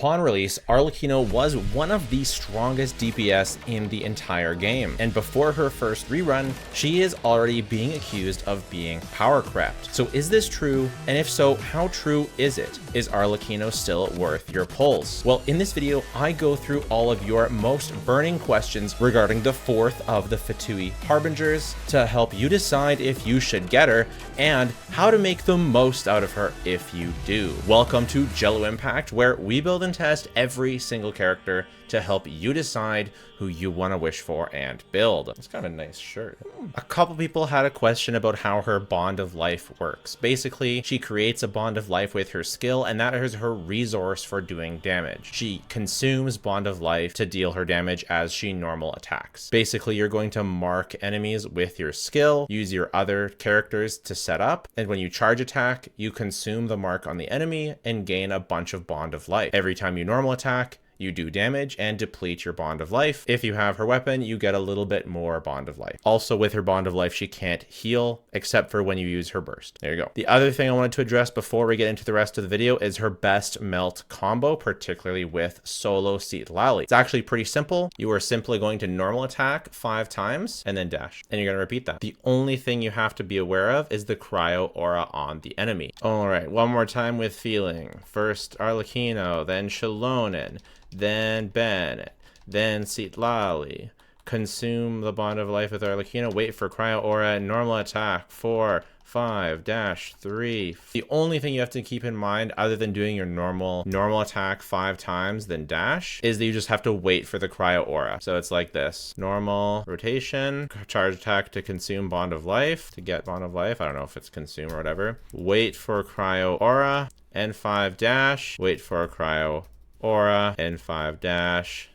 Upon release, Arlecchino was one of the strongest DPS in the entire game, and before her first rerun, she is already being accused of being power crept. So is this true? And if so, how true is it? Is Arlecchino still worth your pulse? Well, in this video, I go through all of your most burning questions regarding the fourth of the Fatui Harbingers to help you decide if you should get her and how to make the most out of her if you do. Welcome to Jello Impact, where we build and test every single character to help you decide who you want to wish for and build. It's kind of a nice shirt. A couple people had a question about how her Bond of Life works. Basically, she creates a Bond of Life with her skill, and that is her resource for doing damage. She consumes Bond of Life to deal her damage as she normal attacks. Basically, you're going to mark enemies with your skill, use your other characters to set up, and when you charge attack, you consume the mark on the enemy and gain a bunch of Bond of Life. Every time you normal attack, you do damage and deplete your Bond of Life. If you have her weapon, you get a little bit more Bond of Life. Also, with her Bond of Life, she can't heal except for when you use her burst. There you go. The other thing I wanted to address before we get into the rest of the video is her best melt combo, particularly with solo Citlali. It's actually pretty simple. You are simply going to normal attack 5 times and then dash, and you're going to repeat that. The only thing you have to be aware of is the cryo aura on the enemy. All right, one more time with feeling. First Arlecchino, then Shilonen, then Bennett, then Citlali. Consume the Bond of Life with Arlecchino. Wait for cryo aura. Normal attack 4, 5, dash 3. The only thing you have to keep in mind, other than doing your normal attack 5 times, then dash, is that you just have to wait for the cryo aura. So it's like this: normal rotation, charge attack to consume Bond of Life to get Bond of Life. I don't know if it's consume or whatever. Wait for cryo aura, N5 dash. Wait for cryo aura, N5 dash.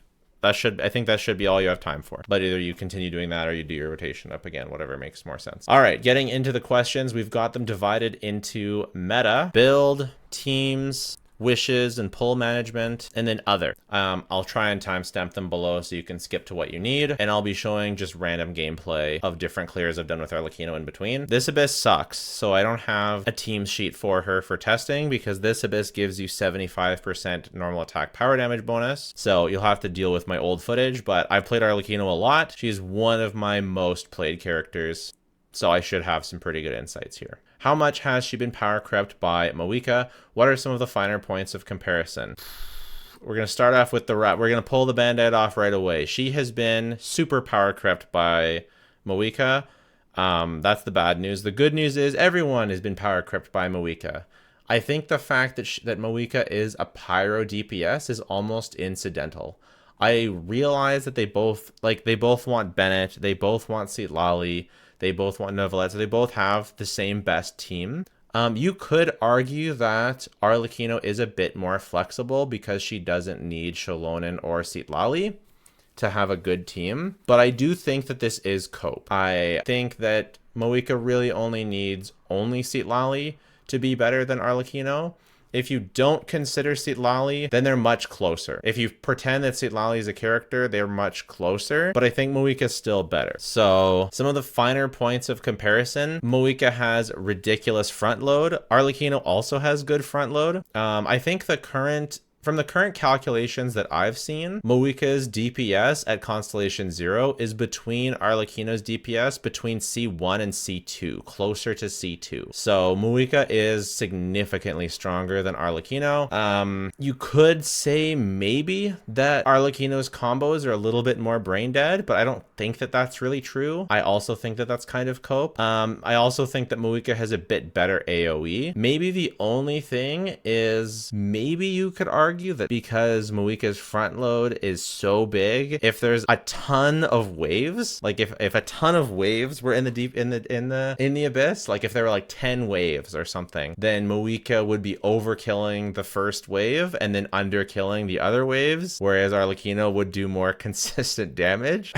I think that should be all you have time for. But either you continue doing that or you do your rotation up again, whatever makes more sense. All right, getting into the questions, we've got them divided into meta, build, teams, wishes and pull management, and then other. I'll try and timestamp them below so you can skip to what you need, and I'll be showing just random gameplay of different clears I've done with Arlecchino in between. This Abyss sucks, so I don't have a team sheet for her for testing because this Abyss gives you 75% normal attack power damage bonus, so you'll have to deal with my old footage, but I've played Arlecchino a lot. She's one of my most played characters, so I should have some pretty good insights here. How much has she been power crept by Mavuika? What are some of the finer points of comparison? We're going to start off with we're going to pull the band-aid off right away. She has been super power crept by Mavuika. That's the bad news. The good news is everyone has been power crept by Mavuika. I think the fact that Mavuika is a pyro DPS is almost incidental. I realize that they both want Bennett, they both want Citlali, they both want Novelette, so they both have the same best team. You could argue that Arlecchino is a bit more flexible because she doesn't need Shilonen or Citlali to have a good team. But I do think that this is cope. I think that Mavuika really only needs Citlali to be better than Arlecchino. If you don't consider Citlali, then they're much closer. If you pretend that Citlali is a character, they're much closer, but I think Mavuika is still better. So some of the finer points of comparison: Mavuika has ridiculous front load. Arlecchino also has good front load. I think from the current calculations that I've seen, Mavuika's DPS at Constellation 0 is between Arlecchino's DPS between C1 and C2, closer to C2. So Mavuika is significantly stronger than Arlecchino. You could say maybe that Arlecchino's combos are a little bit more brain dead, but I don't think that that's really true. I also think that that's kind of cope. I also think that Mavuika has a bit better AoE. Maybe the only thing is maybe you could argue that because Mavuika's front load is so big, if there's a ton of waves, like if a ton of waves were in the abyss, like if there were like 10 waves or something, then Mavuika would be overkilling the first wave and then underkilling the other waves, whereas Arlecchino would do more consistent damage.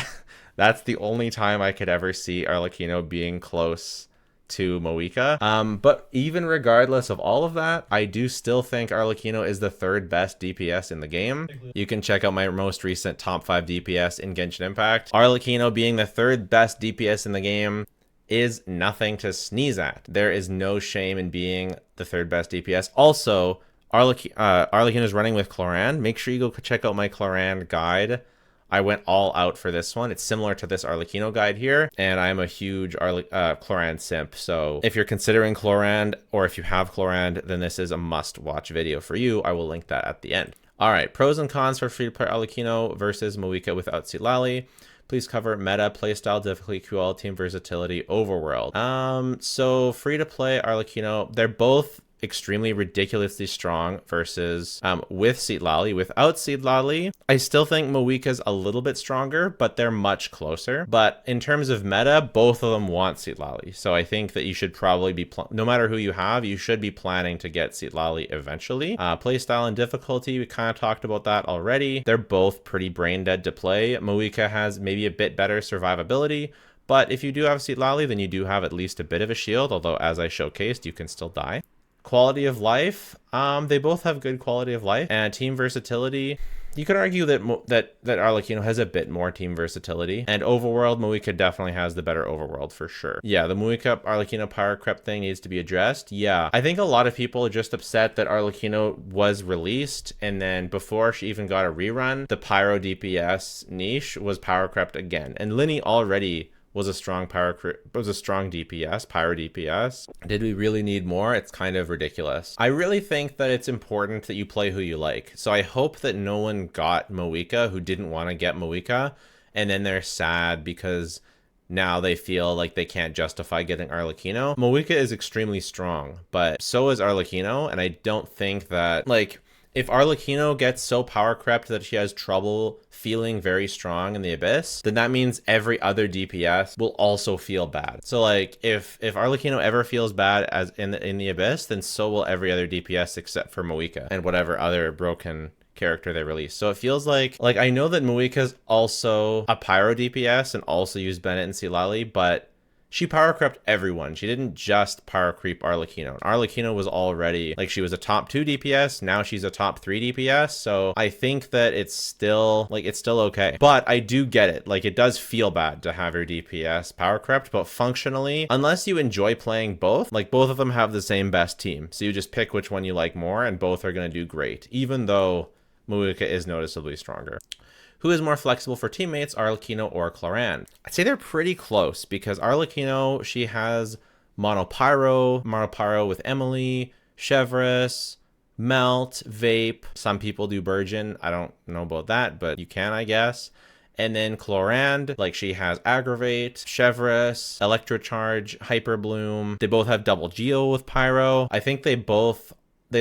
That's the only time I could ever see Arlecchino being close to Mavuika. But even regardless of all of that, I do still think Arlecchino is the 3rd best DPS in the game. You can check out my most recent top 5 DPS in Genshin Impact. Arlecchino being the 3rd best DPS in the game is nothing to sneeze at. There is no shame in being the 3rd best DPS. Also, Arlecchino is running with Chlorand. Make sure you go check out my Chlorand guide. I went all out for this one. It's similar to this Arlecchino guide here, and I'm a huge Chlorand simp. So if you're considering Chlorand, or if you have Chlorand, then this is a must-watch video for you. I will link that at the end. All right, pros and cons for free-to-play Arlecchino versus Mavuika without Citlali. Please cover meta, playstyle, difficulty, QL, team versatility, overworld. So free-to-play Arlecchino, they're both extremely ridiculously strong versus with Citlali. Without Citlali, I still think Mavuika's a little bit stronger, but they're much closer. But in terms of meta, both of them want Citlali. So I think that you should probably be, no matter who you have, you should be planning to get Citlali eventually. Playstyle and difficulty, we kind of talked about that already. They're both pretty brain dead to play. Mavuika has maybe a bit better survivability, but if you do have Citlali, then you do have at least a bit of a shield, although as I showcased, you can still die. Quality of life, they both have good quality of life. And team versatility, you could argue that that Arlecchino has a bit more team versatility. And overworld, Mavuika definitely has the better overworld for sure. Yeah, the Mavuika Arlecchino power creep thing needs to be addressed. Yeah, I think a lot of people are just upset that Arlecchino was released, and then before she even got a rerun, the pyro DPS niche was power crept again. And Linny already was a strong DPS, pyro DPS. Did we really need more? It's kind of ridiculous. I really think that it's important that you play who you like. So I hope that no one got Mavuika who didn't want to get Mavuika, and then they're sad because now they feel like they can't justify getting Arlecchino. Mavuika is extremely strong, but so is Arlecchino, and I don't think that, like, if Arlecchino gets so power crept that she has trouble feeling very strong in the Abyss, then that means every other DPS will also feel bad. So like if Arlecchino ever feels bad as in the Abyss, then so will every other DPS except for Mavuika and whatever other broken character they release. So it feels like I know that Mavuika's also a pyro DPS and also used Bennett and Citlali, but she power crept everyone. She didn't just power creep Arlecchino. Arlecchino was already, like, she was a top 2 DPS. Now she's a top 3 DPS. So I think that it's still okay. But I do get it. Like, it does feel bad to have your DPS power crept, but functionally, unless you enjoy playing both, like, both of them have the same best team. So you just pick which one you like more, and both are going to do great, even though Mavuika is noticeably stronger. Who is more flexible for teammates, Arlecchino or Chlorand? I'd say they're pretty close because Arlecchino, she has Monopyro with Emily, Chevreuse, Melt, Vape. Some people do Burgeon. I don't know about that, but you can, I guess. And then Chlorand, like, she has Aggravate, Chevreuse, Electrocharge, Hyper Bloom. They both have double Geo with Pyro. I think they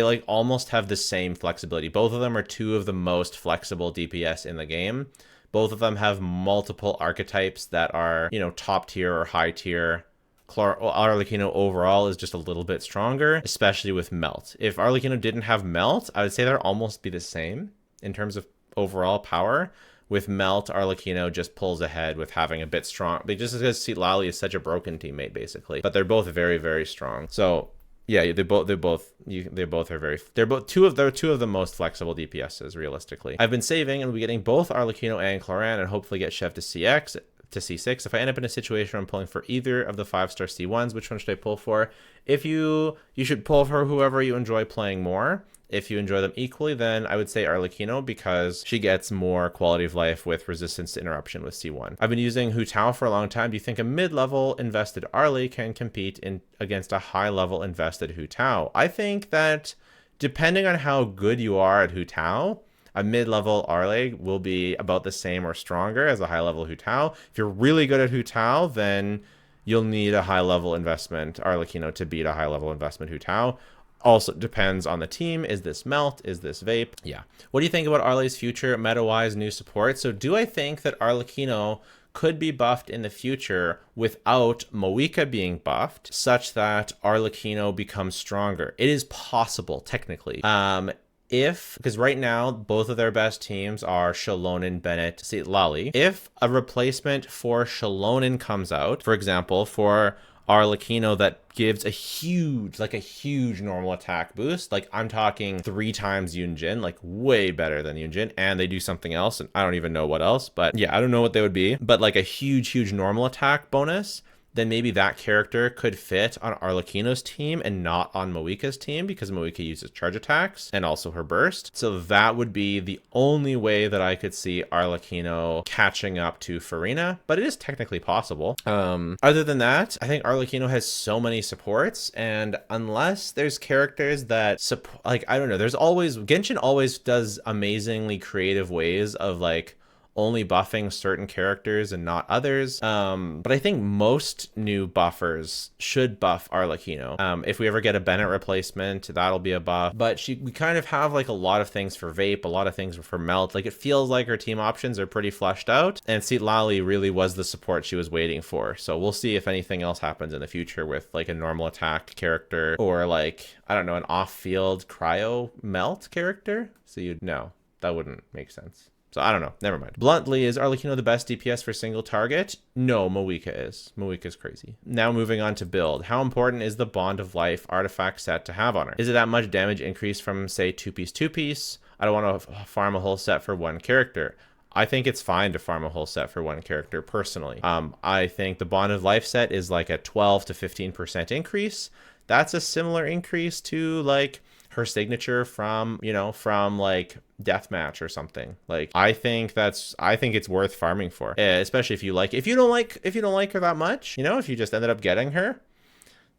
like almost have the same flexibility. Both of them are 2 of the most flexible DPS in the game. Both of them have multiple archetypes that are, you know, top tier or high tier. Arlecchino overall is just a little bit stronger, especially with Melt. If Arlecchino didn't have Melt, I would say they'd almost be the same in terms of overall power. With Melt, Arlecchino just pulls ahead with having a bit strong. Just because Citlali is such a broken teammate, basically. But they're both very, very strong. So yeah, they're both two of the most flexible DPSs realistically. I've been saving and we'll be getting both Arlecchino and Chlorand and hopefully get Chev to C6. If I end up in a situation where I'm pulling for either of the 5-star C1s, which one should I pull for? If you should pull for whoever you enjoy playing more. If you enjoy them equally, then I would say Arlecchino because she gets more quality of life with resistance to interruption with C1. I've been using Hu Tao for a long time. Do you think a mid-level invested Arlie can compete against a high-level invested Hu Tao? I think that depending on how good you are at Hu Tao, a mid-level Arlie will be about the same or stronger as a high-level Hu Tao. If you're really good at Hu Tao, then you'll need a high-level investment Arlecchino to beat a high-level investment Hu Tao. Also depends on the team. Is this Melt? Is this Vape? Yeah. What do you think about Arlie's future meta-wise new support? So do I think that Arlecchino could be buffed in the future without Mavuika being buffed such that Arlecchino becomes stronger? It is possible, technically. Because right now, both of their best teams are Shallonen, Bennett, Citlali. If a replacement for Shallonen comes out, for example, for Arlecchino that gives a huge normal attack boost, like I'm talking 3 times Yunjin, like way better than Yunjin, and they do something else, and I don't even know what else, but yeah, I don't know what they would be, but like a huge normal attack bonus, then maybe that character could fit on Arlecchino's team and not on Mavuika's team, because Mavuika uses charge attacks and also her burst. So that would be the only way that I could see Arlecchino catching up to Furina, but it is technically possible. Other than that, I think Arlecchino has so many supports, and unless there's characters that like, I don't know, there's always, Genshin always does amazingly creative ways of like only buffing certain characters and not others. But I think most new buffers should buff Arlecchino. If we ever get a Bennett replacement, that'll be a buff. But we kind of have like a lot of things for Vape, a lot of things for Melt. Like, it feels like her team options are pretty fleshed out, and Citlali really was the support she was waiting for. So we'll see if anything else happens in the future with like a normal attack character, or like, I don't know, an off-field cryo Melt character. So no, that wouldn't make sense. So I don't know. Never mind. Bluntly, is Arlecchino the best DPS for single target? No, Mavuika is. Mavuika is crazy. Now moving on to build. How important is the Bond of Life artifact set to have on her? Is it that much damage increase from, say, 2-piece? I don't want to farm a whole set for one character. I think it's fine to farm a whole set for one character, personally. I think the Bond of Life set is like a 12 to 15% increase. That's a similar increase to like her signature from, you know, from like deathmatch or something. Like, I think it's worth farming for, especially if you don't like her that much. You know, if you just ended up getting her,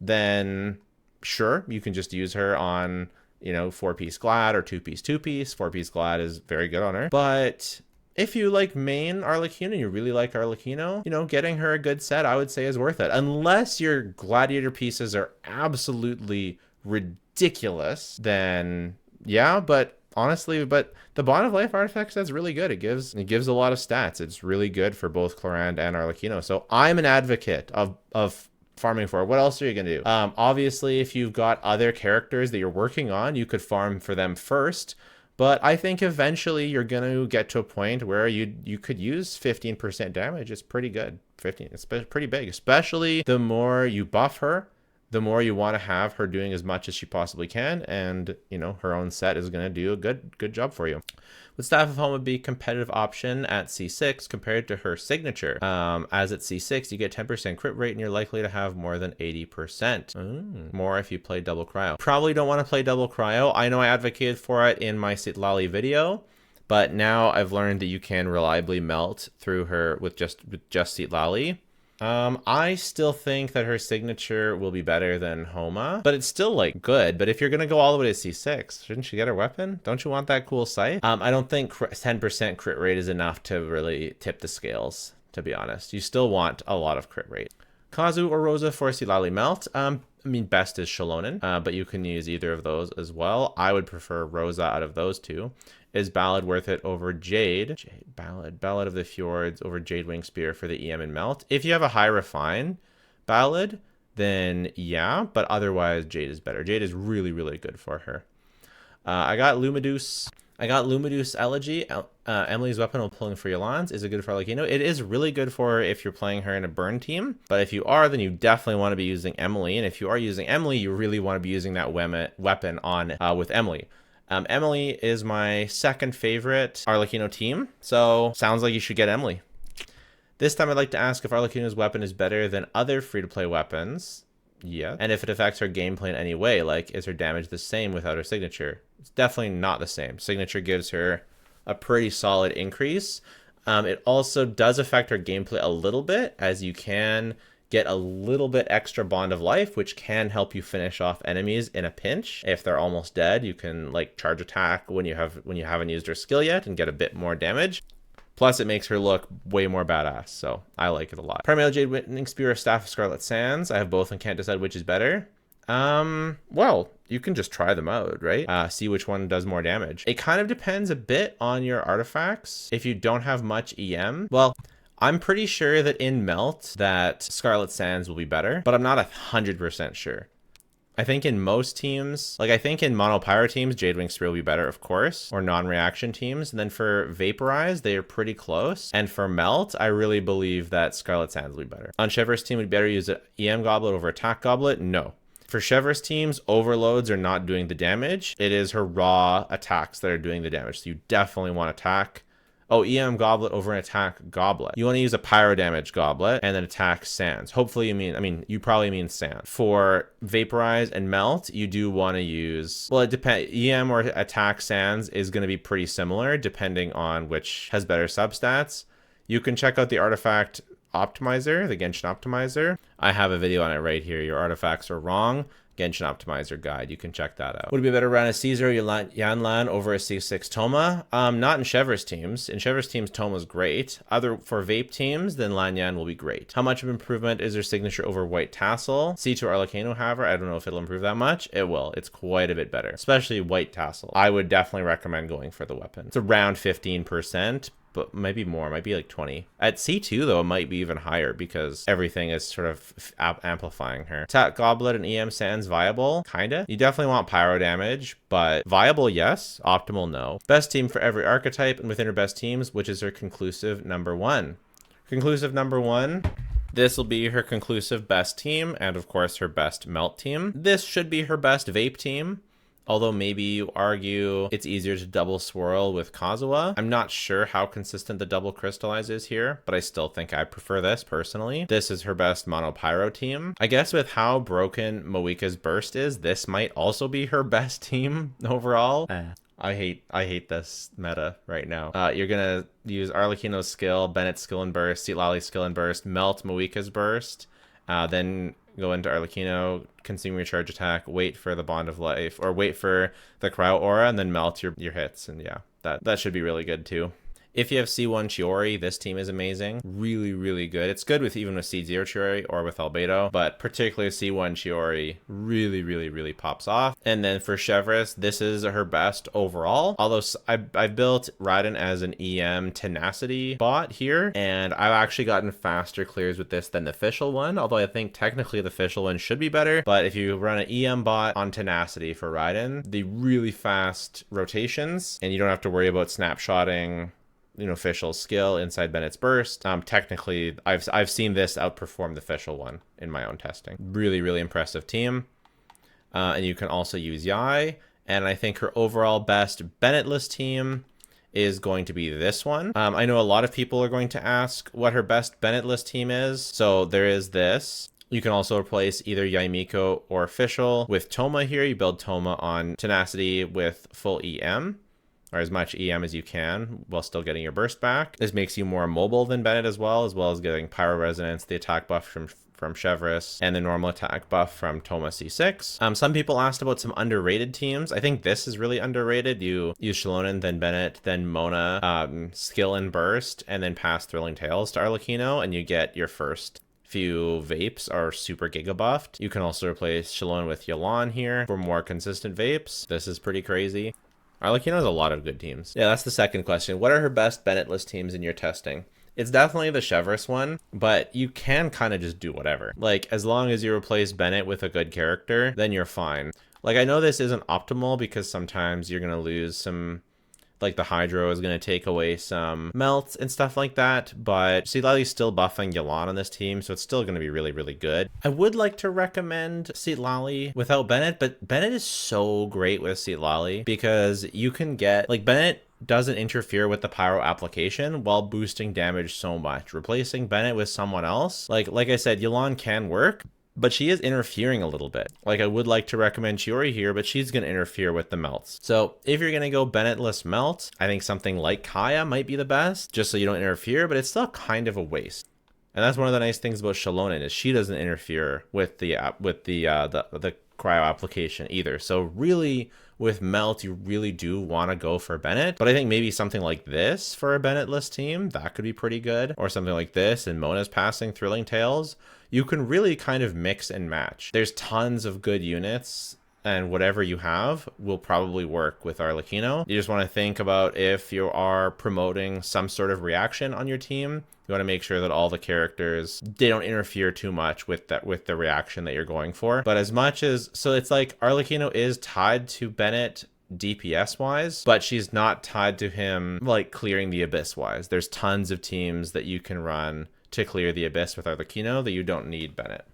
then sure, you can just use her on, you know, 4-piece Glad or 2-piece. 4-piece Glad is very good on her. But if you like main Arlecchino and you really like Arlecchino, you know, getting her a good set, I would say, is worth it. Unless your gladiator pieces are absolutely ridiculous, then yeah. But honestly, the Bond of Life artifact set's really good. It gives a lot of stats. It's really good for both Clorinde and Arlecchino. So I'm an advocate of farming for. What else are you gonna do? Obviously, if you've got other characters that you're working on, you could farm for them first. But I think eventually you're going to get to a point where you could use 15% damage. It's pretty good. 15, it's pretty big. Especially the more you buff her, the more you want to have her doing as much as she possibly can. And, you know, her own set is going to do a good job for you. Would Staff of Home be a competitive option at C6 compared to her signature? As at C6, you get 10% crit rate and you're likely to have more than 80%. More if you play double cryo. Probably don't want to play double cryo. I know I advocated for it in my Citlali video, but now I've learned that you can reliably melt through her with just Citlali. I still think that her signature will be better than Homa, but it's still like good. But if you're gonna go all the way to C6, shouldn't she get her weapon? Don't you want that cool sight? I don't think 10% crit rate is enough to really tip the scales, to be honest. You still want a lot of crit rate. Kazu or Rosa for Citlali Melt? I mean, best is Shallonen, but you can use either of those as well. I would prefer Rosa out of those two. Is Ballad worth it over Jade? Ballad of the Fjords over Jade Wing Spear for the EM and Melt. If you have a high refine Ballad, then yeah, but otherwise Jade is better. Jade is really, really good for her. I got Lumideus Elegy. Emily's weapon while pulling for Yolans. Is it good for Arlecchino? It is really good for if you're playing her in a burn team. But if you are, then you definitely want to be using Emily. And if you are using Emily, you really want to be using that weapon on with Emily. Emily is my second favorite Arlecchino team, so sounds like you should get Emily. This time I'd like to ask if Arlecchino's weapon is better than other free-to-play weapons. Yeah. And if it affects her gameplay in any way, like is her damage the same without her signature? It's definitely not the same. Signature gives her a pretty solid increase. It also does affect her gameplay a little bit, as you can get a little bit extra Bond of Life, which can help you finish off enemies in a pinch. If they're almost dead, you can like charge attack when you haven't used her skill yet and get a bit more damage. Plus, it makes her look way more badass, so I like it a lot. Primarily Jade Wing Spear or Staff of Scarlet Sands. I have both and can't decide which is better. Well, you can just try them out, right? See which one does more damage. It kind of depends a bit on your artifacts. If you don't have much EM, well, I'm pretty sure that in Melt that Scarlet Sands will be better, but I'm not 100% sure. I think in most teams, like I think in mono pyro teams, Jade Wing Spear will be better, of course, or non-reaction teams. And then for Vaporize, they are pretty close. And for Melt, I really believe that Scarlet Sands will be better. On Chevre's team, would better use an EM Goblet over Attack Goblet? No. For Chevre's teams, overloads are not doing the damage. It is her raw attacks that are doing the damage. So you definitely want Attack. Oh, EM Goblet over an attack Goblet. You want to use a pyro damage Goblet and then attack Sands. Hopefully you mean, you probably mean Sand. For Vaporize and Melt, you do want to use, well, it depends. EM or attack Sands is going to be pretty similar depending on which has better substats. You can check out the Artifact Optimizer, the Genshin Optimizer. I have a video on it right here. Your artifacts are wrong. Genshin Optimizer guide. You can check that out. Would it be better run a C0 Yanlan over a C6 Toma? Not in Chevre's teams. In Chevre's teams, Toma's great. For Vape teams, then Lanyan will be great. How much of improvement is their signature over White Tassel? C2 Arlecchino, however, I don't know if it'll improve that much. It will. It's quite a bit better, especially White Tassel. I would definitely recommend going for the weapon. It's around 15%. But maybe more, might be like 20. At C2 though, it might be even higher because everything is sort of amplifying her. Attack Goblet and EM Sands viable, kinda. You definitely want pyro damage, but viable, yes. Optimal, no. Best team for every archetype, and within her best teams, which is her conclusive number 1. Conclusive number 1. This will be her conclusive best team, and of course her best melt team. This should be her best vape team. Although maybe you argue it's easier to double swirl with Kazuha. I'm not sure how consistent the double crystallize is here, but I still think I prefer this personally. This is her best mono pyro team. I guess with how broken Mavuika's burst is, this might also be her best team overall. I hate this meta right now. You're gonna use Arlecchino's skill, Bennett's skill and burst, Citlali's skill and burst, melt Mavuika's burst, then go into Arlecchino, consume your charge attack, wait for the Bond of Life, or wait for the Cryo Aura, and then melt your hits. And yeah, that should be really good too. If you have C1 Chiori, this team is amazing. Really, really good. It's good with even with C0 Chiori or with Albedo, but particularly C1 Chiori really, really, really pops off. And then for Chevre's, this is her best overall. Although I built Raiden as an EM Tenacity bot here, and I've actually gotten faster clears with this than the official one, although I think technically the official one should be better. But if you run an EM bot on Tenacity for Raiden, the really fast rotations, and you don't have to worry about snapshotting official skill inside Bennett's burst. Technically, I've seen this outperform the official one in my own testing. Really, really impressive team. And you can also use Yai. And I think her overall best Bennettless team is going to be this one. I know a lot of people are going to ask what her best Bennettless team is. So there is this. You can also replace either Yaimiko or official with Toma here. You build Toma on Tenacity with full EM, or as much EM as you can while still getting your burst back. This makes you more mobile than Bennett as well as getting Pyro Resonance, the attack buff from Chevre's, and the normal attack buff from Toma C6. Some people asked about some underrated teams. I think this is really underrated. You use Shilonen, then Bennett, then Mona, skill and burst, and then pass Thrilling Tales to Arlecchino, and you get your first few vapes are super giga buffed. You can also replace Shilonen with Yelan here for more consistent vapes. This is pretty crazy. Arlecchino has a lot of good teams. Yeah, that's the second question. What are her best Bennettless teams in your testing? It's definitely the Chevre's one, but you can kind of just do whatever. Like, as long as you replace Bennett with a good character, then you're fine. Like, I know this isn't optimal because sometimes you're going to lose some, like the Hydro is going to take away some melts and stuff like that, but Citlali's still buffing Yelan on this team, so it's still going to be really, really good. I would like to recommend Citlali without Bennett, but Bennett is so great with Citlali because you can get, like, Bennett doesn't interfere with the pyro application while boosting damage so much. Replacing Bennett with someone else, like I said, Yelan can work, but she is interfering a little bit. Like, I would like to recommend Chiori here, but she's going to interfere with the melts. So if you're going to go Bennettless melt, I think something like Kaya might be the best, just so you don't interfere, but it's still kind of a waste. And that's one of the nice things about Shilonen is she doesn't interfere with the cryo application either. So really, with melt, you really do want to go for Bennett, but I think maybe something like this for a Bennettless team, that could be pretty good, or something like this, and Mona's passing Thrilling Tales. You can really kind of mix and match. There's tons of good units, and whatever you have will probably work with Arlecchino. You just want to think about if you are promoting some sort of reaction on your team, you want to make sure that all the characters, they don't interfere too much with the reaction that you're going for. But as much as, so it's like Arlecchino is tied to Bennett DPS wise, but she's not tied to him like clearing the abyss wise. There's tons of teams that you can run to clear the abyss with Arlecchino that you don't need Bennett.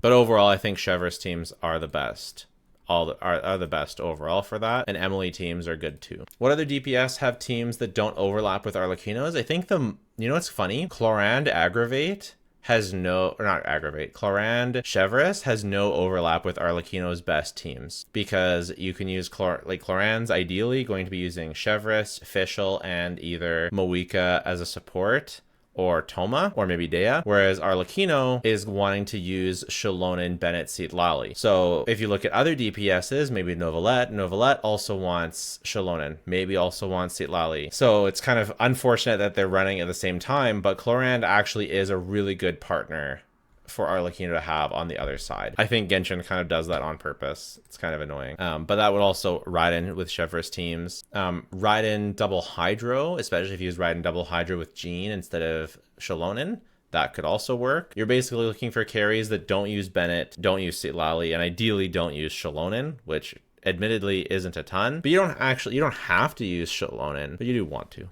But overall, I think Chevre's teams are the best. are the best overall for that, and Emily teams are good too. What other DPS have teams that don't overlap with Arlecchinos? I think you know what's funny? Chlorand Aggravate has no, or not Aggravate, Chlorand Chevreuse has no overlap with Arlecchino's best teams, because you can use Chlorand's ideally going to be using Chevreuse, Fischl, and either Mavuika as a support, or Toma, or maybe Dea, whereas Arlecchino is wanting to use Xilonen, Bennett, Citlali. So if you look at other DPSs, maybe Novelette also wants Xilonen, maybe also wants Citlali. So it's kind of unfortunate that they're running at the same time, but Chlorand actually is a really good partner for Arlecchino to have on the other side. I think Genshin kind of does that on purpose. It's kind of annoying. But that would also Raiden with Chevreuse teams. Raiden double Hydro, especially if you use Raiden double Hydro with Jean instead of Xilonen. That could also work. You're basically looking for carries that don't use Bennett, don't use Citlali, and ideally don't use Xilonen, which admittedly isn't a ton. But you don't have to use Xilonen, but you do want to.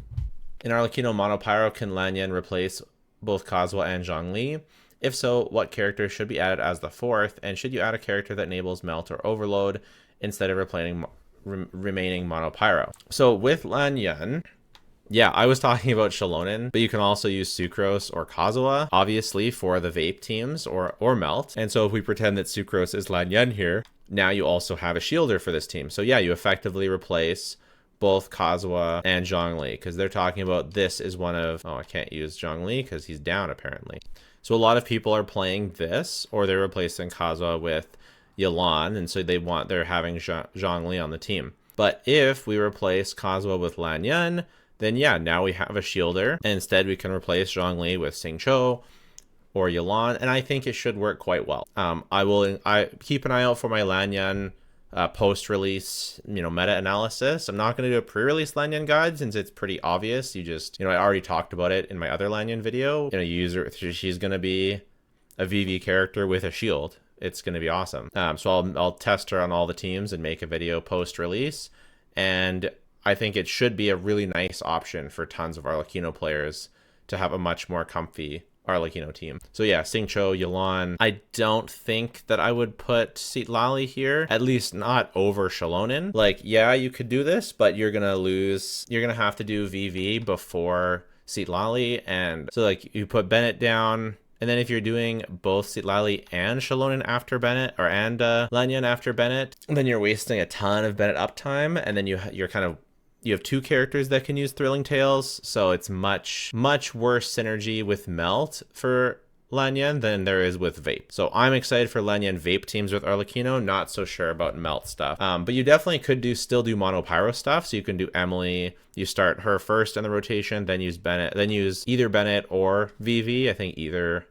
In Arlecchino Monopyro, can Lanyan replace both Kazuha and Zhongli? If so, what character should be added as the fourth, and should you add a character that enables Melt or Overload instead of remaining Monopyro? So with Lanyan, yeah, I was talking about Xilonen, but you can also use Sucrose or Kazuha, obviously for the vape teams or Melt. And so if we pretend that Sucrose is Lanyan here, now you also have a shielder for this team. So yeah, you effectively replace both Kazuha and Zhongli, because they're talking about this is one of, oh, I can't use Zhongli because he's down apparently. So a lot of people are playing this, or they're replacing Kazuha with Yelan, and so they're having Zhongli on the team. But if we replace Kazuha with Lanyan, then yeah, now we have a shielder, and instead we can replace Zhongli with Xingqiu or Yelan, and I think it should work quite well. I keep an eye out for my Lanyan post-release, meta-analysis. I'm not going to do a pre-release Lanyan guide since it's pretty obvious. You just, I already talked about it in my other Lanyan video. She's going to be a VV character with a shield. It's going to be awesome. So I'll test her on all the teams and make a video post-release. And I think it should be a really nice option for tons of Arlecchino players to have a much more comfy Arlecchino team. So yeah, Xingqiu, Yelan. I don't think that I would put Citlali here, at least not over Xilonen. Like, yeah, you could do this, but you're gonna have to do VV before Citlali, and so like you put Bennett down, and then if you're doing both Citlali and Xilonen after Bennett, and Lanyan after Bennett, then you're wasting a ton of Bennett uptime, and then you have two characters that can use Thrilling Tales, so it's much worse synergy with Melt for Lanyan than there is with Vape. So I'm excited for Lanyan Vape teams with Arlecchino, not so sure about Melt stuff. But you definitely could still do Monopyro stuff, so you can do Emily, you start her first in the rotation, then use Bennett, then use either Bennett or VV, I think either.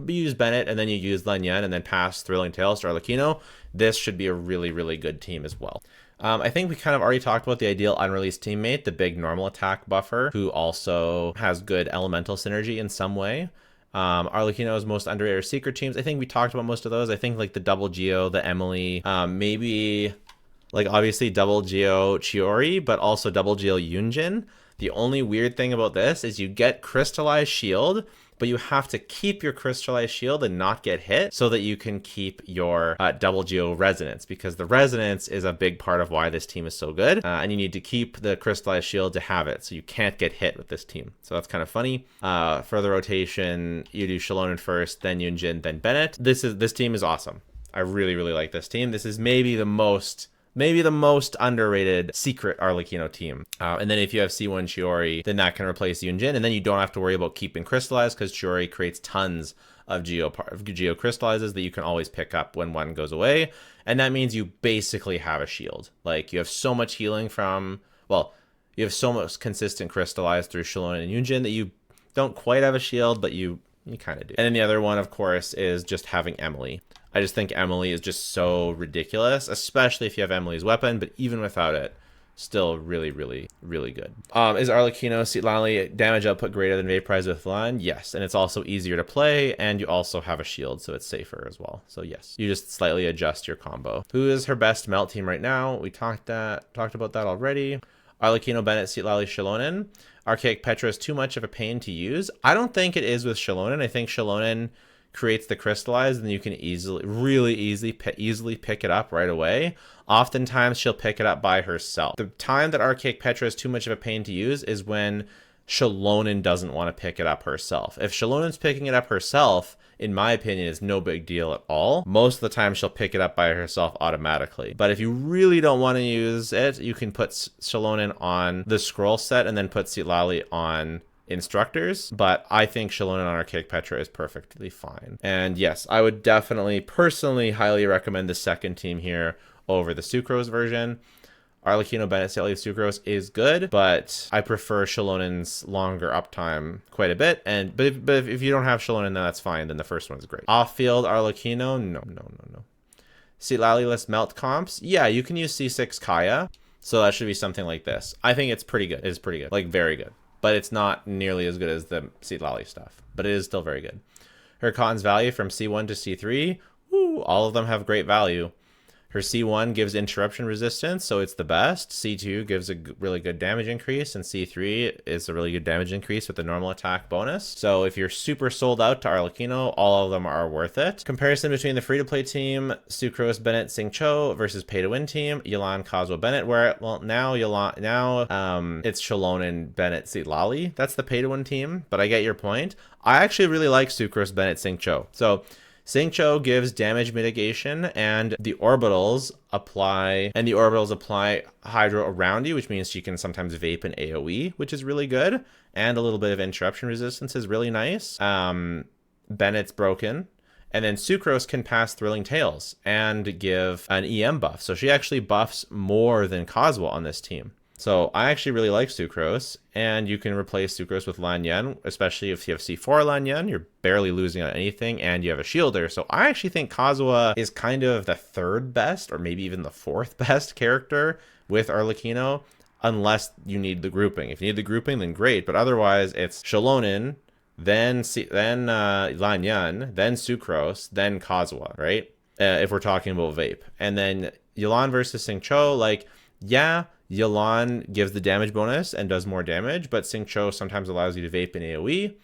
Use Bennett, and then you use Lanyan, and then pass Thrilling Tales to Arlecchino. This should be a really, really good team as well. I think we kind of already talked about the ideal unreleased teammate, the big normal attack buffer, who also has good elemental synergy in some way. Arlecchino's most underrated secret teams. I think we talked about most of those. I think like the double Geo, the Emily, maybe like obviously double Geo Chiori, but also double Geo Yunjin. The only weird thing about this is you get crystallized shield, but you have to keep your crystallized shield and not get hit so that you can keep your double geo resonance, because the resonance is a big part of why this team is so good, and you need to keep the crystallized shield to have it, so you can't get hit with this team. So that's kind of funny. For the rotation, you do Xilonen first, then Yunjin, then Bennett. This team is awesome. I really, really like this team. This is maybe the most underrated secret Arlecchino team. And then if you have C1 Chiori, then that can replace Yunjin, and then you don't have to worry about keeping crystallized, because Chiori creates tons of geo crystallizes that you can always pick up when one goes away. And that means you basically have a shield. Like, you have so much healing you have so much consistent crystallized through Xilonen and Yunjin that you don't quite have a shield, but you kind of do. And then the other one, of course, is just having Emily. I just think Emily is just so ridiculous, especially if you have Emily's weapon, but even without it, still really, really, really good. Is Arlecchino Citlali damage output greater than Vaporize with Lan? Yes, and it's also easier to play, and you also have a shield, so it's safer as well. So yes, you just slightly adjust your combo. Who is her best Melt team right now? We talked about that already. Arlecchino, Bennett, Citlali, Xilonen. Archaic Petra is too much of a pain to use. I don't think it is with Xilonen. I think Xilonen creates the crystallize, then you can really easily pick it up right away. Oftentimes she'll pick it up by herself. The time that Archaic Petra is too much of a pain to use is when Xilonen doesn't want to pick it up herself. If Shalonen's picking it up herself, in my opinion, it's no big deal at all. Most of the time she'll pick it up by herself automatically. But if you really don't want to use it, you can put Xilonen on the scroll set and then put Citlali on instructors. But I think Xilonen on Archaic Petra is perfectly fine. And yes, I would definitely personally highly recommend the second team here over the Sucrose version. Arlecchino, Bennett, Citlali, Sucrose is good, but I prefer Shilonen's longer uptime quite a bit. But if you don't have Xilonen, then that's fine. Then the first one's great. Off-field Arlecchino, no. Citlali-less melt comps, yeah, you can use C6 Kaya, so that should be something like this. I think it's pretty good. It's pretty good, like very good. But it's not nearly as good as the Citlali stuff, but it is still very good. Her Cotton's value from C1 to C3, woo, all of them have great value. Her C1 gives interruption resistance, so it's the best. C2 gives a really good damage increase, and C3 is a really good damage increase with the normal attack bonus. So if you're super sold out to Arlecchino, all of them are worth it. Comparison between the free-to-play team, Sucrose, Bennett, Xingqiu, versus pay-to-win team, Yelan, Kazuo, Bennett, where, well, now it's Xilonen, Bennett, Citlali. That's the pay-to-win team, but I get your point. I actually really like Sucrose, Bennett, Xingqiu. So Xingqiu gives damage mitigation, and the orbitals apply hydro around you, which means she can sometimes vape an AoE, which is really good, and a little bit of interruption resistance is really nice. Bennett's broken, and then Sucrose can pass Thrilling Tales and give an EM buff, so she actually buffs more than Kazuo on this team. So I actually really like Sucrose, and you can replace Sucrose with Lan Yan, especially if you have C4 Lan Yan, you're barely losing on anything, and you have a shielder. So I actually think Kazuo is kind of the third best, or maybe even the fourth best character with Arlecchino, unless you need the grouping. If you need the grouping, then great, but otherwise it's Xilonen, then Lan Yan, then Sucrose, then Kazuo, right? If we're talking about vape. And then Yelan versus Xingqiu, like, yeah, Yelan gives the damage bonus and does more damage, but Xingqiu sometimes allows you to vape in AoE.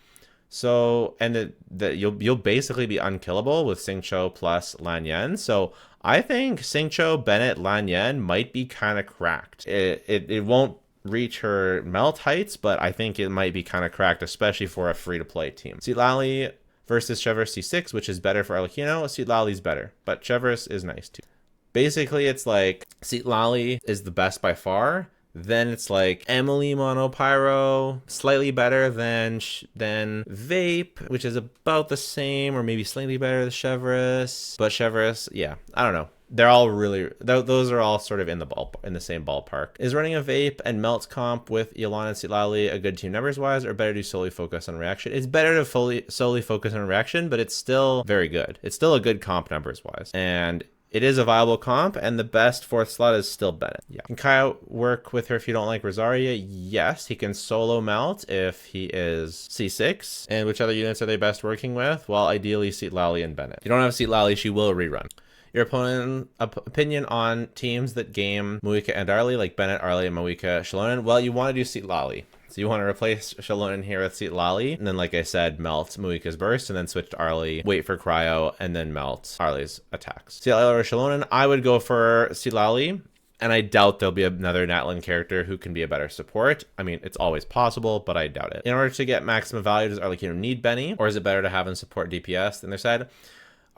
So, and you'll basically be unkillable with Xingqiu plus Lan Yan. So I think Xingqiu, Bennett, Lan Yan might be kind of cracked. It won't reach her melt heights, but I think it might be kind of cracked, especially for a free-to-play team. Citlali versus Chevreuse C6, which is better for Arlecchino. Citlali's better, but Chevreuse is nice too. Basically, it's like Citlali is the best by far. Then it's like Emily Monopyro, slightly better than Vape, which is about the same, or maybe slightly better than Chevreuse. But Chevreuse, yeah, I don't know. They're all really, those are all sort of in the same ballpark. Is running a Vape and Melt comp with Yelan and Citlali a good team numbers wise, or better to solely focus on reaction? It's better to solely focus on reaction, but it's still very good. It's still a good comp numbers wise. And it is a viable comp, and the best fourth slot is still Bennett. Yeah. Can Kaya work with her if you don't like Rosaria? Yes, he can solo melt if he is C6. And which other units are they best working with? Well, ideally Citlali and Bennett. If you don't have Citlali, she will rerun. Your opinion on teams that game Mavuika and Arlie, like Bennett, Arlie, and Mavuika, Xilonen? Well, you want to do Citlali. So you want to replace Xilonen here with Citlali, and then, like I said, melt Mavuika's burst, and then switch to Arlie, wait for cryo, and then melt Arlie's attacks. Citlali or Xilonen? I would go for Citlali, and I doubt there'll be another Natlin character who can be a better support. I mean, it's always possible, but I doubt it. In order to get maximum value, does Arlecchino need Benny, or is it better to have him support DPS? Then they said,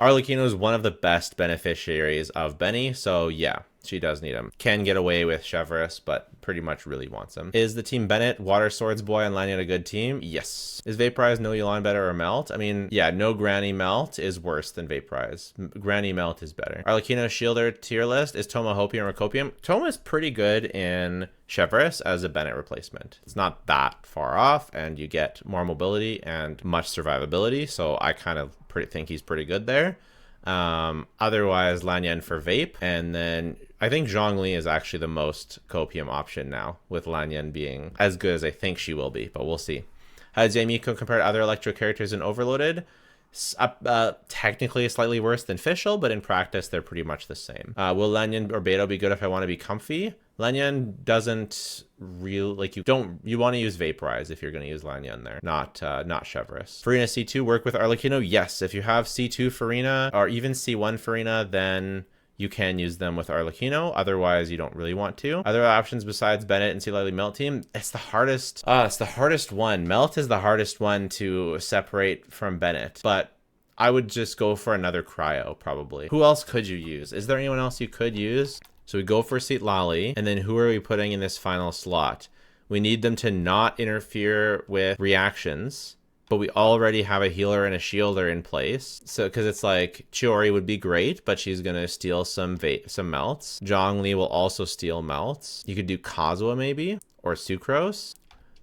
Arlecchino is one of the best beneficiaries of Benny, so yeah, she does need him. Can get away with Chevreuse, but pretty much really wants him. Is the team Bennett, Water Swords Boy, and Lanyan a good team? Yes. Is Vaporize, no Yelan better, or Melt? I mean, yeah, no Granny Melt is worse than Vaporize. Granny Melt is better. Arlecchino Shielder tier list. Is Toma Hopium or Copium? Toma is pretty good in Chevreuse as a Bennett replacement. It's not that far off, and you get more mobility and much survivability, so I kind of think he's pretty good there. Otherwise, Lanyan for Vape, and then I think Zhongli is actually the most copium option now, with Lanyan being as good as I think she will be, but we'll see. How does Yamiko compare to other Electro characters in Overloaded? Technically slightly worse than Fischl, but in practice they're pretty much the same. Will Lanyan or Beto be good if I want to be comfy? Lanyan doesn't like, you want to use Vaporize if you're going to use Lanyan there, not Chevreuse. Farina C2 work with Arlecchino? Yes, if you have C2 Farina or even C1 Farina, then you can use them with Arlecchino. Otherwise, you don't really want to. Other options besides Bennett and Sealali Melt Team, it's the hardest. It's the hardest one. Melt is the hardest one to separate from Bennett, but I would just go for another Cryo, probably. Who else could you use? Is there anyone else you could use? So we go for Seatlali, and then who are we putting in this final slot? We need them to not interfere with reactions, but we already have a healer and a shielder in place. So, because it's like, Chiori would be great, but she's going to steal some melts. Zhongli will also steal melts. You could do Kazuha maybe, or Sucrose.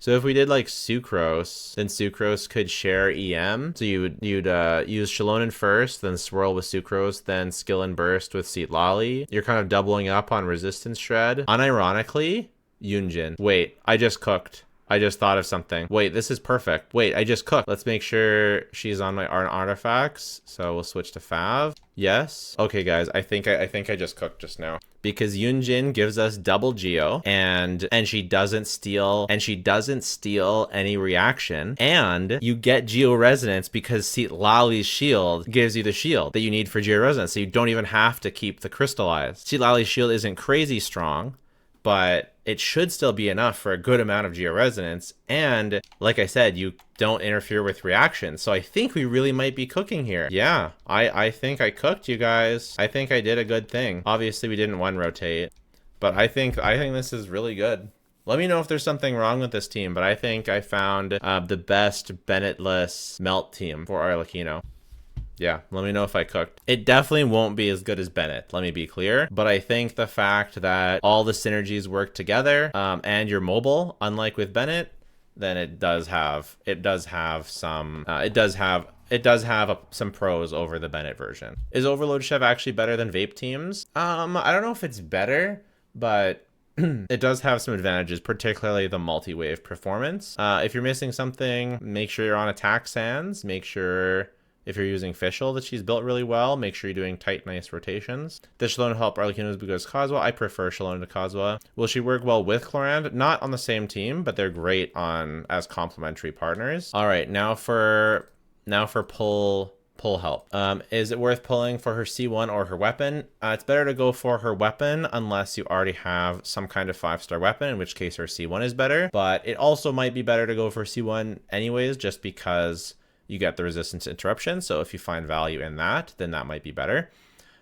So if we did like Sucrose, then Sucrose could share EM. So you'd use Shalonen first, then swirl with Sucrose, then skill and burst with Seatlali. You're kind of doubling up on resistance shred. Unironically, Yunjin. Wait, I just cooked. I just thought of something. Wait, this is perfect. Wait, I just cooked. Let's make sure she's on my artifacts. So we'll switch to Fav. Yes. Okay, guys, I think I just cooked just now. Because Yunjin gives us double Geo, and she doesn't steal any reaction, and you get Geo Resonance because Seatlali's shield gives you the shield that you need for Geo Resonance, so you don't even have to keep the crystallized. Seatlali's shield isn't crazy strong, but it should still be enough for a good amount of Georesonance. And like I said, you don't interfere with reactions. So I think we really might be cooking here. Yeah, I think I cooked, you guys. I think I did a good thing. Obviously we didn't one rotate, but I think this is really good. Let me know if there's something wrong with this team, but I think I found the best Bennettless melt team for Arlecchino. Yeah, let me know if I cooked. It definitely won't be as good as Bennett, let me be clear. But I think the fact that all the synergies work together and you're mobile, unlike with Bennett, then it does have some some pros over the Bennett version. Is Overload Chef actually better than vape teams? I don't know if it's better, but it does have some advantages, particularly the multi-wave performance. If you're missing something, make sure you're on attack sands. Make sure, if you're using Fischl, that she's built really well. Make sure you're doing tight, nice rotations. Does Shalona help Arlecchino's because Kazuha? I prefer Shalona to Kazuha. Will she work well with Chlorand? Not on the same team, but they're great as complementary partners. All right, now for pull help. Is it worth pulling for her C1 or her weapon? It's better to go for her weapon unless you already have some kind of 5-star weapon, in which case her C1 is better. But it also might be better to go for C1 anyways, just because you get the resistance to interruption. So if you find value in that, then that might be better.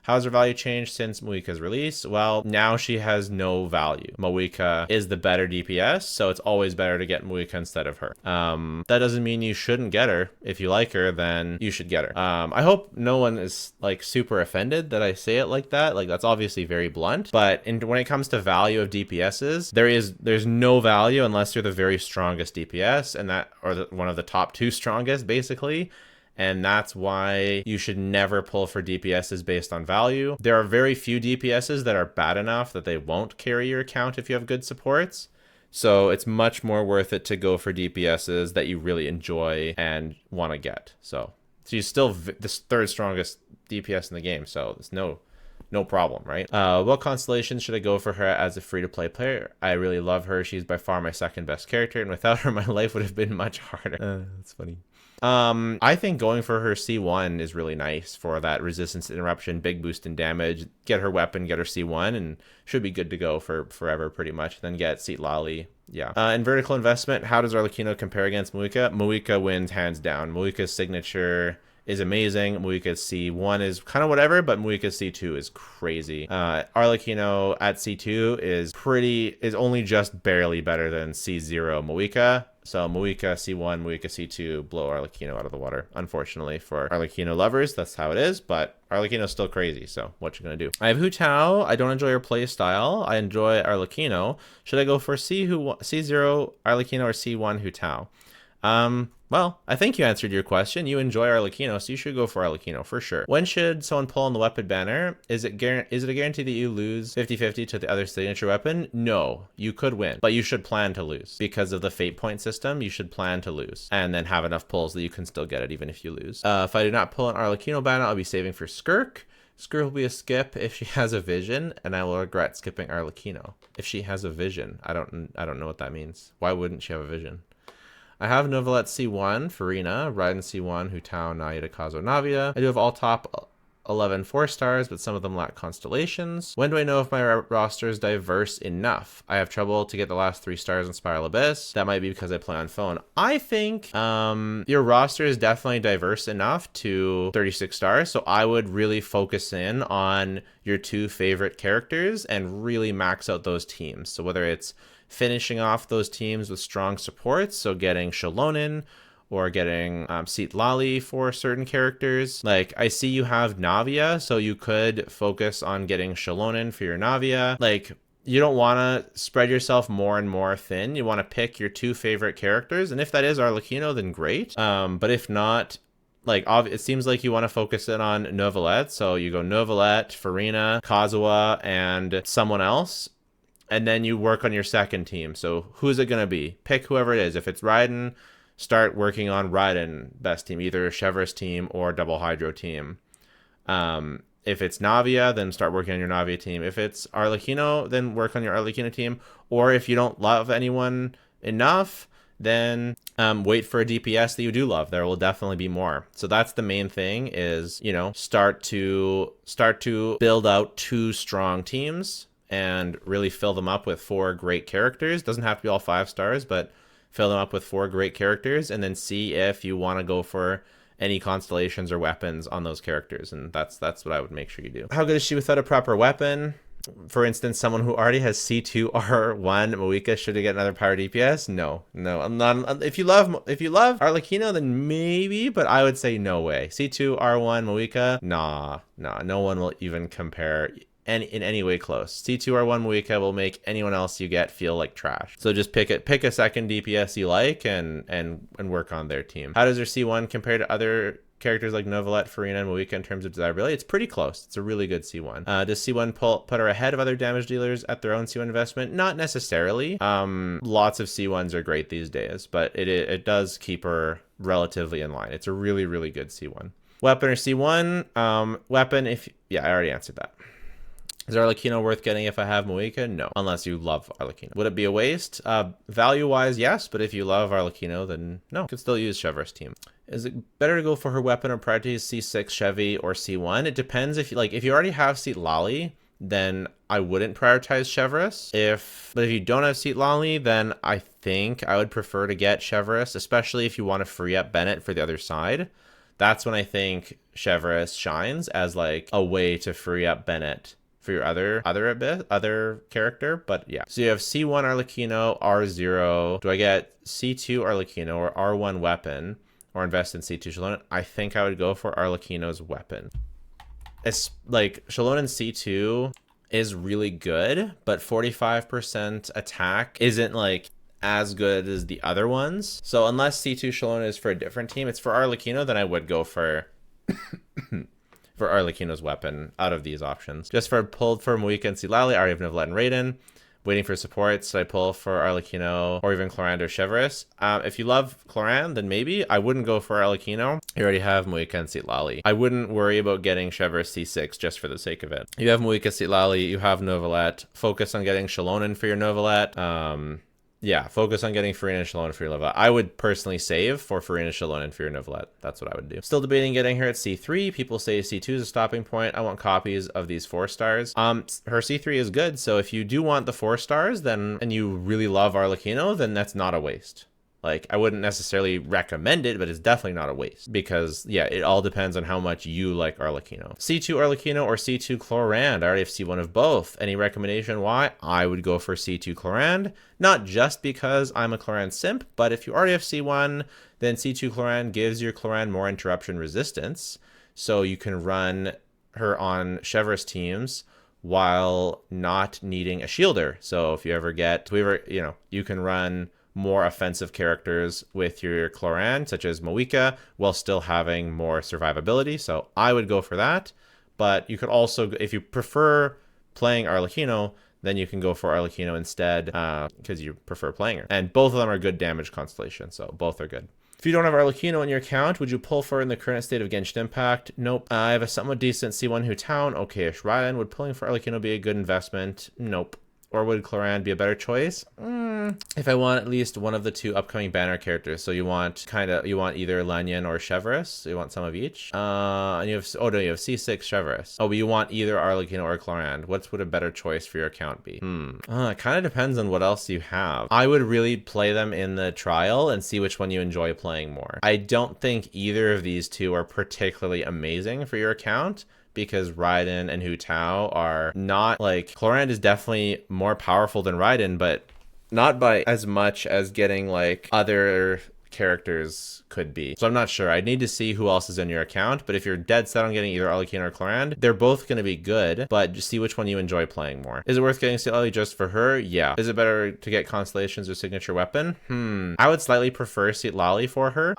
How's her value changed since Mavuika's release? Well, now she has no value. Mavuika is the better DPS, so it's always better to get Mavuika instead of her. That doesn't mean you shouldn't get her. If you like her, then you should get her. I hope no one is like super offended that I say it like that. Like, that's obviously very blunt, but when it comes to value of DPSs, there's no value unless you're the very strongest DPS, and one of the top 2 strongest, basically. And that's why you should never pull for DPSs based on value. There are very few DPSs that are bad enough that they won't carry your account if you have good supports. So it's much more worth it to go for DPSs that you really enjoy and want to get. So she's still the 3rd strongest DPS in the game, so there's no problem, right? What constellation should I go for her as a free-to-play player? I really love her. She's by far my 2nd best character, and without her, my life would have been much harder. That's funny. I think going for her C1 is really nice for that resistance to interruption, big boost in damage. Get her weapon, get her C1, and should be good to go for forever pretty much. Then get Seatlali. Yeah. In vertical investment, how does Arlecchino compare against Mavuika? Mavuika wins hands down. Mavuika's signature is amazing. Mavuika's C1 is kind of whatever, but Mavuika's C2 is crazy. Arlecchino at C2 is only just barely better than C0 Mavuika. So Mavuika C1, Mavuika C2 blow Arlecchino out of the water. Unfortunately for Arlecchino lovers, that's how it is, but Arlecchino's still crazy, so what you gonna do? I have Hu Tao. I don't enjoy her play style. I enjoy Arlecchino. Should I go for C0 Arlecchino or C1 Hu Tao? Well, I think you answered your question. You enjoy Arlecchino, so you should go for Arlecchino for sure. When should someone pull on the weapon banner? Is it a guarantee that you lose 50-50 to the other signature weapon? No, you could win, but you should plan to lose. Because of the fate point system, you should plan to lose and then have enough pulls that you can still get it even if you lose. If I do not pull an Arlecchino banner, I'll be saving for Skirk. Screw will be a skip if she has a vision, and I will regret skipping Arlecchino. If she has a vision, I don't know what that means. Why wouldn't she have a vision? I have Novelette C1, Farina, Raiden C1, Hutao, Nahida, Kazuo, Navia. I do have all top 11 4-stars, but some of them lack constellations. When do I know if my roster is diverse enough? I have trouble to get the last 3 stars in Spiral Abyss. That might be because I play on phone. I think your roster is definitely diverse enough to 36 stars, so I would really focus in on your 2 favorite characters and really max out those teams. So whether it's finishing off those teams with strong supports, so getting Xiaolonen, or getting Citlali for certain characters. Like, I see you have Navia, so you could focus on getting Xiaolonen for your Navia. Like, you don't want to spread yourself more and more thin. You want to pick your 2 favorite characters, and if that is Arlecchino, then great. But if not, like, it seems like you want to focus in on Novelette, so you go Novelette, Farina, Kazuo, and someone else. And then you work on your second team. So who's it going to be? Pick whoever it is. If it's Raiden, start working on Raiden best team, either Chevre's team or Double Hydro team. If it's Navia, then start working on your Navia team. If it's Arlecchino, then work on your Arlecchino team. Or if you don't love anyone enough, then wait for a DPS that you do love. There will definitely be more. So that's the main thing is, you know, start to build out 2 strong teams and really fill them up with 4 great characters. Doesn't have to be all 5 stars, but fill them up with 4 great characters, and then see if you want to go for any constellations or weapons on those characters. And that's what I would make sure you do. How good is she without a proper weapon? For instance, someone who already has C2 R1 Mavuika, should he get another power DPS? No, I'm not. If you love Arlecchino, then maybe, but I would say no way. C2 R1 Mavuika, nah, no one will even compare in any way close. C2 R1 Mavuika will make anyone else you get feel like trash. So just pick a second DPS you like and work on their team. How does her C1 compare to other characters like Novelette, Farina, and Mavuika in terms of desirability? It's pretty close. It's a really good C1. Does C1 put her ahead of other damage dealers at their own C1 investment? Not necessarily. Lots of C1s are great these days, but it does keep her relatively in line. It's a really, really good C1. Weapon or C1? Weapon, I already answered that. Is Arlecchino worth getting if I have Mavuika? No, unless you love Arlecchino. Would it be a waste? Value-wise, yes, but if you love Arlecchino, then no. You could still use Chevre's team. Is it better to go for her weapon or priorities C6 Chevy or C1? It depends. If you already have Citlali, then I wouldn't prioritize Chevre's. But if you don't have Citlali, then I think I would prefer to get Chevre's, especially if you want to free up Bennett for the other side. That's when I think Chevre's shines as like a way to free up Bennett for your other character. But yeah, so you have C1 Arlecchino, R0. Do I get C2 Arlecchino or R1 weapon or invest in C2 Xiaolonen? I think I would go for Arlecchino's weapon. It's like Xiaolonen C2 is really good, but 45% attack isn't like as good as the other ones. So unless C2 Xiaolonen is for a different team, it's for Arlecchino, then I would go for for Arlecchino's weapon out of these options. Just for pulled for Mavuika and Citlali, I already have Novelette and Raiden. Waiting for support, so I pull for Arlecchino or even Clorand or Chevre's. If you love Clorand, then maybe. I wouldn't go for Arlecchino. You already have Mavuika and Citlali. I wouldn't worry about getting Chevre's C6 just for the sake of it. You have Mavuika, Citlali, you have Novelette. Focus on getting Xiaolonen for your Novelette. Yeah, focus on getting Farina and Xiaolonen for your Novelette. I would personally save for Farina and Xiaolonen for your Novelette. That's what I would do. Still debating getting her at C3. People say C2 is a stopping point. I want copies of these 4 stars. Her C3 is good, so if you do want the 4 stars, then and you really love Arlecchino, then that's not a waste. Like, I wouldn't necessarily recommend it, but it's definitely not a waste because, yeah, it all depends on how much you like Arlecchino. C2 Arlecchino or C2 Clorand. I already have C1 of both. Any recommendation why? I would go for C2 Clorand, not just because I'm a Clorand simp, but if you already have C1, then C2 Clorand gives your Clorand more interruption resistance, so you can run her on Chevre's teams while not needing a shielder. So if you ever get, you can run more offensive characters with your Clorand, such as Mavuika, while still having more survivability. So I would go for that. But you could also, if you prefer playing Arlecchino, then you can go for Arlecchino instead because you prefer playing her. And both of them are good damage constellations, so both are good. If you don't have Arlecchino in your account, would you pull for it in the current state of Genshin Impact? Nope. I have a somewhat decent C1 Hu Town. Okay-ish raiden. Would pulling for Arlecchino be a good investment? Nope. Or would Clorinde be a better choice? If I want at least one of the 2 upcoming banner characters, so you want either Lanyan or Chevreuse, so you want some of each. And you have you have C6 Chevreuse. Oh, but you want either Arlecchino or Clorinde. What would a better choice for your account be? It kind of depends on what else you have. I would really play them in the trial and see which one you enjoy playing more. I don't think either of these 2 are particularly amazing for your account, because Raiden and Hu Tao are not, like, Clorinde is definitely more powerful than Raiden, but not by as much as getting, like, other characters could be. So I'm not sure. I'd need to see who else is in your account, but if you're dead set on getting either Arlecchino or Clorinde, they're both going to be good, but just see which one you enjoy playing more. Is it worth getting Citlali just for her? Yeah. Is it better to get Constellations or Signature Weapon? I would slightly prefer Citlali for her,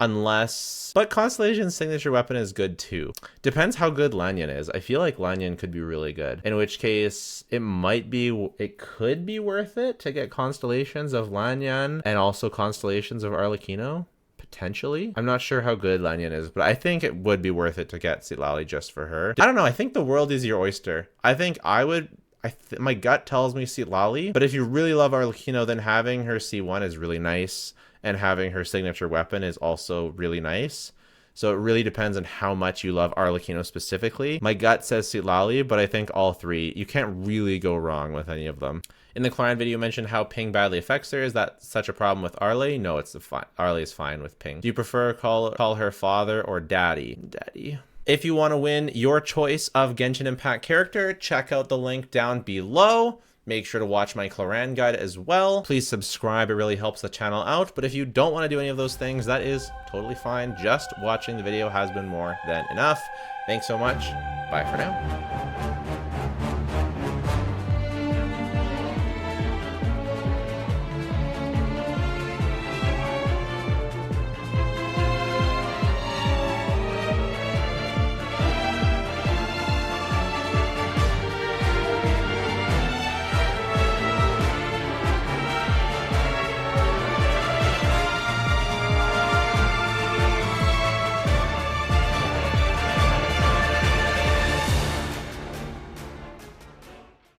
but Constellation's Signature Weapon is good too. Depends how good Lanyan is. I feel like Lanyan could be really good, in which case it could be worth it to get Constellations of Lanyan and also Constellations of Arlecchino. Potentially. I'm not sure how good Lanyan is, but I think it would be worth it to get Citlali just for her. I don't know. I think the world is your oyster. I think my gut tells me Citlali, but if you really love Arlecchino, then having her C1 is really nice, and having her signature weapon is also really nice. So it really depends on how much you love Arlecchino specifically. My gut says Citlali, but I think all 3. You can't really go wrong with any of them. In the Clorinde video, you mentioned how ping badly affects her. Is that such a problem with Arle? No, it's fine. Arle is fine with ping. Do you prefer call her father or daddy? Daddy. If you want to win your choice of Genshin Impact character, check out the link down below. Make sure to watch my Clorinde guide as well. Please subscribe, it really helps the channel out. But if you don't want to do any of those things, that is totally fine. Just watching the video has been more than enough. Thanks so much. Bye for now.